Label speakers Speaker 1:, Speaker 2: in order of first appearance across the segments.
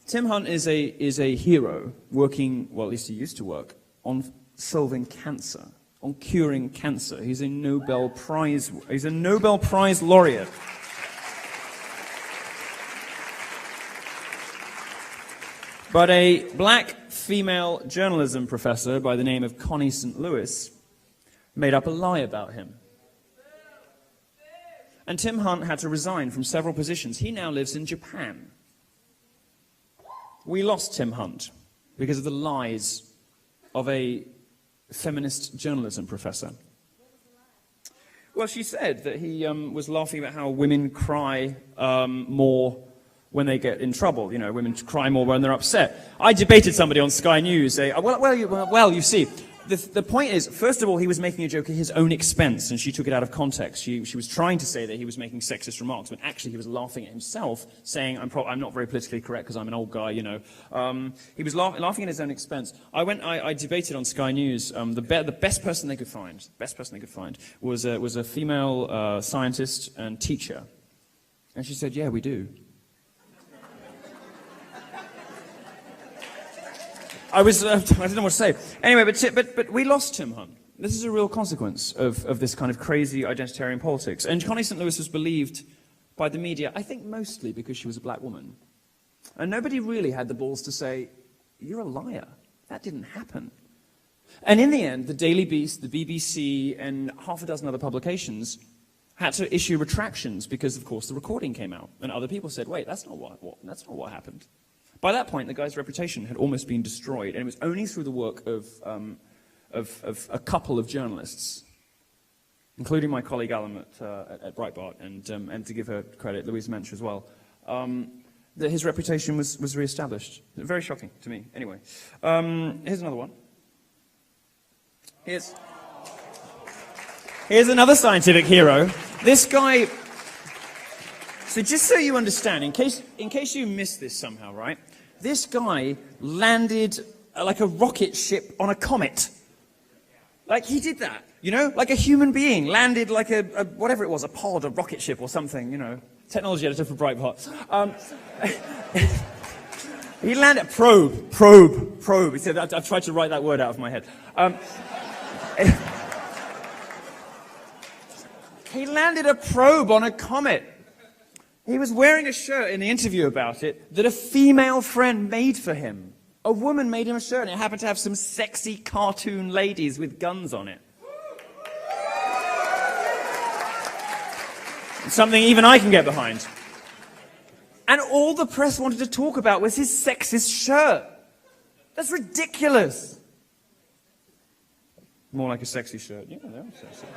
Speaker 1: Tim Hunt is a hero working, well, at least he used to work, on solving cancer, on curing cancer. He's a Nobel Prize laureate. But a black female journalism professor by the name of Connie St. Louis made up a lie about him. And Tim Hunt had to resign from several positions. He now lives in Japan. We lost Tim Hunt because of the lies of a feminist journalism professor. Well, she said that he was laughing about how women cry more when they get in trouble. You know, women cry more when they're upset. I debated somebody on Sky News. You see, the point is, first of all, he was making a joke at his own expense, and she took it out of context. She was trying to say that he was making sexist remarks, but actually he was laughing at himself, saying, I'm not very politically correct because I'm an old guy, you know. He was laughing at his own expense. I debated on Sky News. The best person they could find was a female scientist and teacher. And she said, yeah, we do. I didn't know what to say. Anyway, but we lost Tim Hunt. This is a real consequence of this kind of crazy identitarian politics. And Connie St. Louis was believed by the media, I think mostly because she was a black woman. And nobody really had the balls to say, you're a liar. That didn't happen. And in the end, the Daily Beast, the BBC, and half a dozen other publications had to issue retractions because, of course, the recording came out. And other people said, wait, that's not what happened. By that point, the guy's reputation had almost been destroyed, and it was only through the work of a couple of journalists, including my colleague Alan at Breitbart, and to give her credit, Louise Mensch as well, that his reputation was re-established. Very shocking to me. Anyway, here's another one. Here's another scientific hero. This guy. So just so you understand, in case you missed this somehow, right? This guy landed like a rocket ship on a comet. Like, he did that, you know? Like a human being landed like a whatever it was, a pod, a rocket ship or something, you know. Technology editor for Breitbart. He landed, probe. He said, I've tried to write that word out of my head. He landed a probe on a comet. He was wearing a shirt in the interview about it that a female friend made for him. A woman made him a shirt, and it happened to have some sexy cartoon ladies with guns on it. Something even I can get behind. And all the press wanted to talk about was his sexist shirt. That's ridiculous. More like a sexy shirt. Yeah, they're sexy.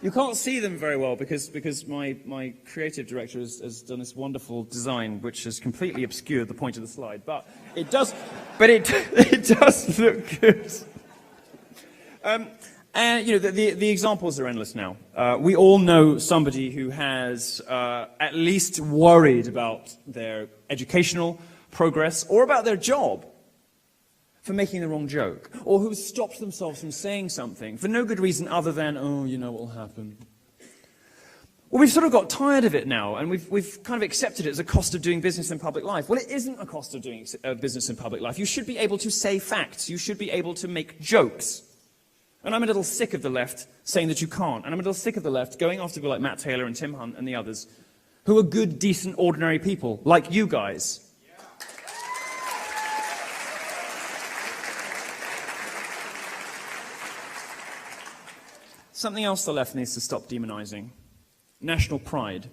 Speaker 1: You can't see them very well because my creative director has done this wonderful design which has completely obscured the point of the slide. But it does look good. And you know the examples are endless now. We all know somebody who has at least worried about their educational progress or about their job for making the wrong joke, or who stopped themselves from saying something for no good reason other than, oh, you know what will happen. Well, we've sort of got tired of it now, and we've kind of accepted it as a cost of doing business in public life. Well, it isn't a cost of doing business in public life. You should be able to say facts. You should be able to make jokes. And I'm a little sick of the left saying that you can't. And I'm a little sick of the left going after people like Matt Taylor and Tim Hunt and the others, who are good, decent, ordinary people, like you guys. Something else the left needs to stop demonizing. National pride.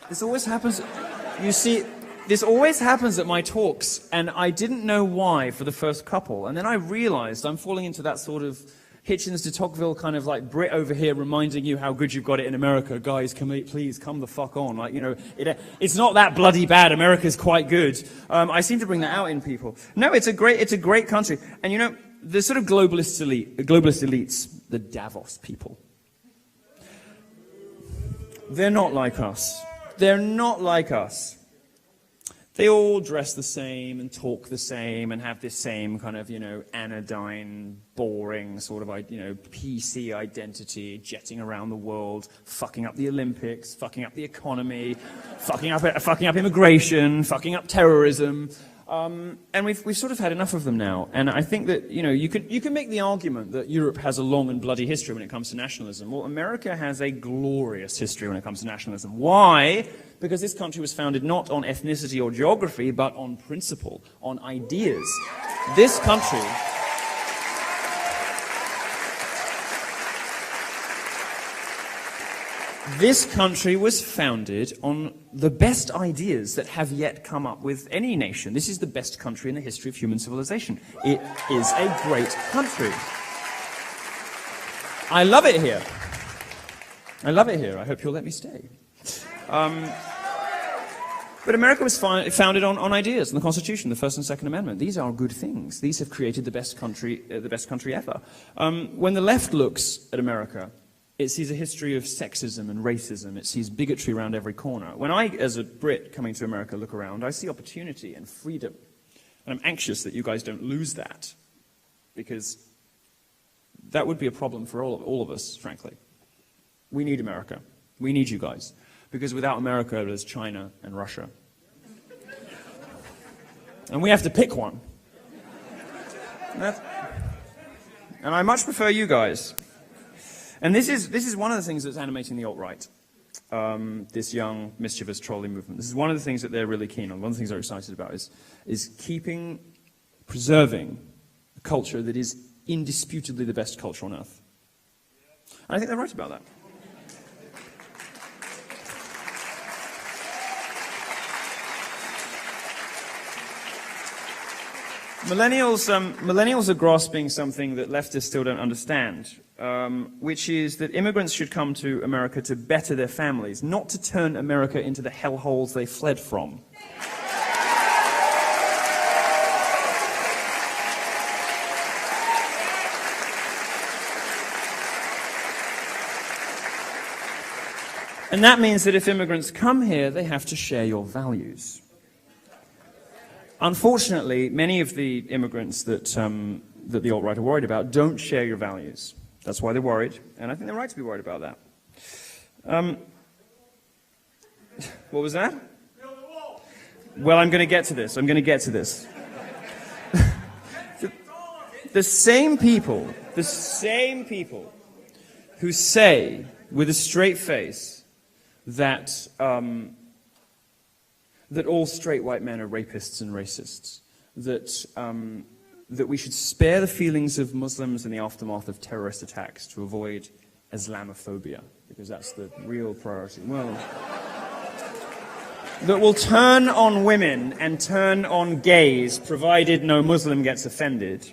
Speaker 1: This always happens, you see, this always happens at my talks, and I didn't know why for the first couple, and then I realized I'm falling into that sort of Hitchens de Tocqueville kind of like Brit over here reminding you how good you've got it in America. Guys, please come the fuck on. Like, you know, it's not that bloody bad. America's quite good. I seem to bring that out in people. No, it's a great country. And you know, the sort of globalist elites, the Davos people, they're not like us. They're not like us. They all dress the same and talk the same and have this same kind of, anodyne, boring sort of, PC identity, jetting around the world, fucking up the Olympics, fucking up the economy, fucking up immigration, fucking up terrorism. And we've sort of had enough of them now. And I think that, you can make the argument that Europe has a long and bloody history when it comes to nationalism. Well, America has a glorious history when it comes to nationalism. Why? Because this country was founded not on ethnicity or geography, but on principle, on ideas. This country was founded on the best ideas that have yet come up with any nation. This is the best country in the history of human civilization. It is a great country. I love it here. I hope you'll let me stay. But America was founded on ideas, on the Constitution, the First and Second Amendment. These are good things. These have created the best country ever. When the left looks at America, it sees a history of sexism and racism. It sees bigotry around every corner. When I, as a Brit coming to America, look around, I see opportunity and freedom. And I'm anxious that you guys don't lose that, because that would be a problem for all of us, frankly. We need America. We need you guys. Because without America, there's China and Russia. And we have to pick one. And I much prefer you guys. And this is one of the things that's animating the alt-right, this young, mischievous, trolling movement. This is one of the things that they're really keen on. One of the things they're excited about is preserving a culture that is indisputably the best culture on earth. And I think they're right about that. Millennials are grasping something that leftists still don't understand, which is that immigrants should come to America to better their families, not to turn America into the hellholes they fled from. And that means that if immigrants come here, they have to share your values. Unfortunately, many of the immigrants that the alt-right are worried about don't share your values. That's why they're worried, and I think they're right to be worried about that. What was that? Well, I'm going to get to this. The same people who say with a straight face that all straight white men are rapists and racists, that we should spare the feelings of Muslims in the aftermath of terrorist attacks to avoid Islamophobia, because that's the real priority. Well, that will turn on women and turn on gays, provided no Muslim gets offended.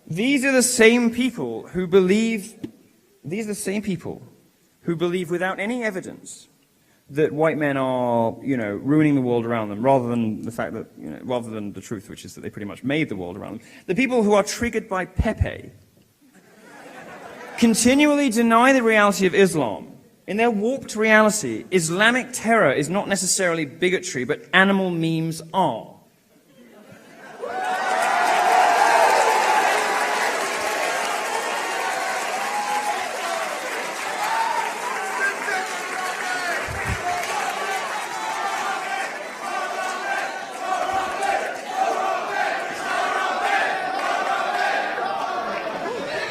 Speaker 1: These are the same people who believe without any evidence that white men are, ruining the world around them, rather than the fact that, rather than the truth, which is that they pretty much made the world around them. The people who are triggered by Pepe continually deny the reality of Islam. In their warped reality, Islamic terror is not necessarily bigotry, but animal memes are.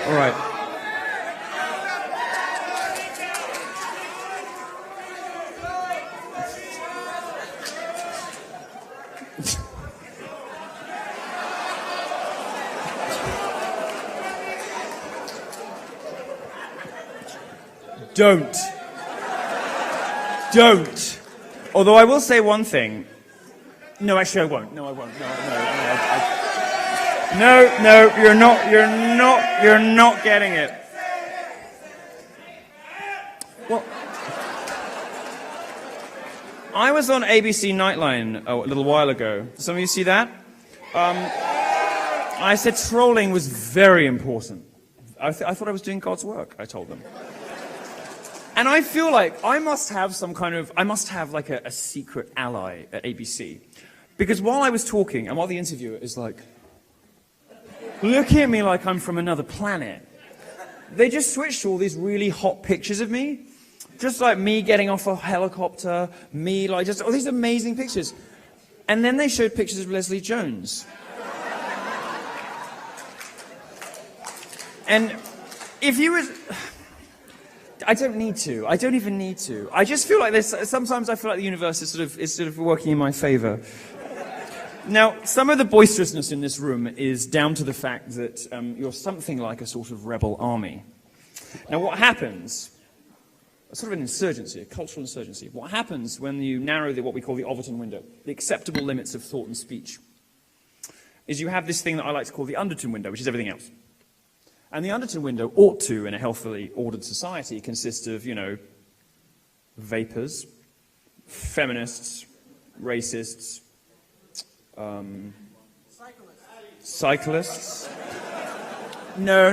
Speaker 1: All right. Don't. Although I will say one thing. No, actually I won't. No, you're not getting it. Well, I was on ABC Nightline a little while ago. Did some of you see that? I said trolling was very important. I thought I was doing God's work, I told them. And I feel like I must have like a secret ally at ABC. Because while I was talking, and while the interviewer is like, looking at me like I'm from another planet, they just switched to all these really hot pictures of me. Just like me getting off a helicopter, me like just all these amazing pictures. And then they showed pictures of Leslie Jones. And if you was... I don't need to. I don't even need to. I just feel like this. Sometimes I feel like the universe is sort of working in my favor. Now, some of the boisterousness in this room is down to the fact that you're something like a sort of rebel army. Now, what happens, sort of an insurgency, a cultural insurgency, what happens when you narrow what we call the Overton window, the acceptable limits of thought and speech, is you have this thing that I like to call the Underton window, which is everything else. And the Underton window ought to, in a healthily ordered society, consist of, you know, vapors, feminists, racists, cyclists. No.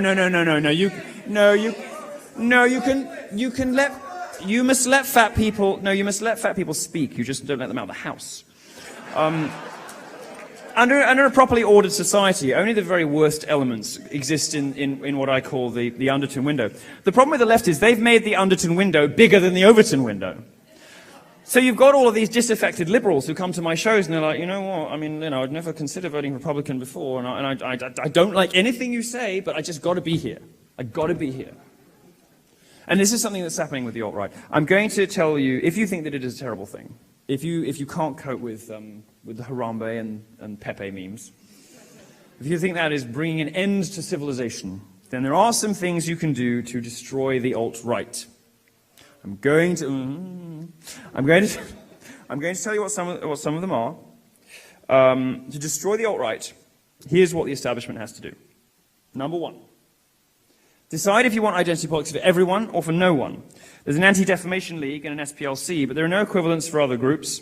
Speaker 1: You must let fat people speak. You just don't let them out of the house. Under a properly ordered society, only the very worst elements exist in what I call the Underton window. The problem with the left is they've made the Underton window bigger than the Overton window. So you've got all of these disaffected liberals who come to my shows and they're like, you know what, I mean, you know, I'd never considered voting Republican before, and I don't like anything you say, but I just got to be here. I got to be here. And this is something that's happening with the alt-right. I'm going to tell you, if you think that it is a terrible thing, if you can't cope with the Harambe and Pepe memes, if you think that is bringing an end to civilization, then there are some things you can do to destroy the alt-right. I'm going to tell you what some of them are. To destroy the alt-right, here's what the establishment has to do. Number one, decide if you want identity politics for everyone or for no one. There's an Anti-Defamation League and an SPLC, but there are no equivalents for other groups.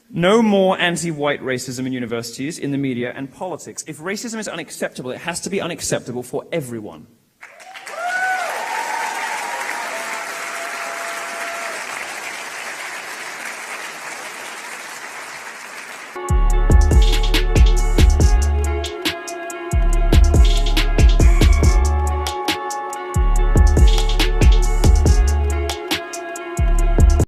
Speaker 1: No more anti-white racism in universities, in the media, and politics. If racism is unacceptable, it has to be unacceptable for everyone.